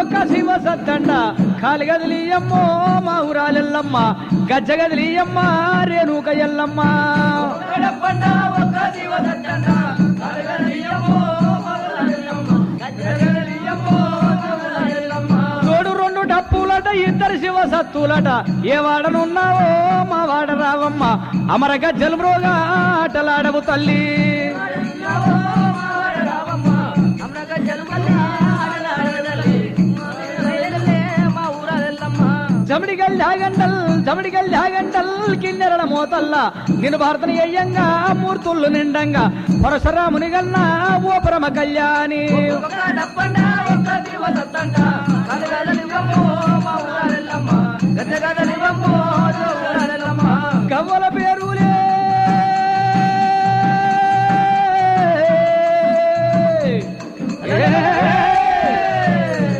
ఒక్క శివ సత్తండ కాలి గదిలియమ్మో మా ఊరాలెల్లమ్మ గజ్జ గదిలియమ్మ రేణుక ఎల్లమ్మ తోడు రెండు డప్పులట ఇద్దరు శివ సత్తులట ఏ వాడనున్నావో మా వాడ రావమ్మ అమర గజ్జలు మ్రోగా ఆటలాడవు తల్లి జమడిగల్ జాగంటల్ కిన్నెరడ మోతల్ల నిన్ను భారతని అయ్యంగా మూర్తుళ్ళు నిండంగా పరశురాముని గన్నా ఓ పరమ కళ్యాణి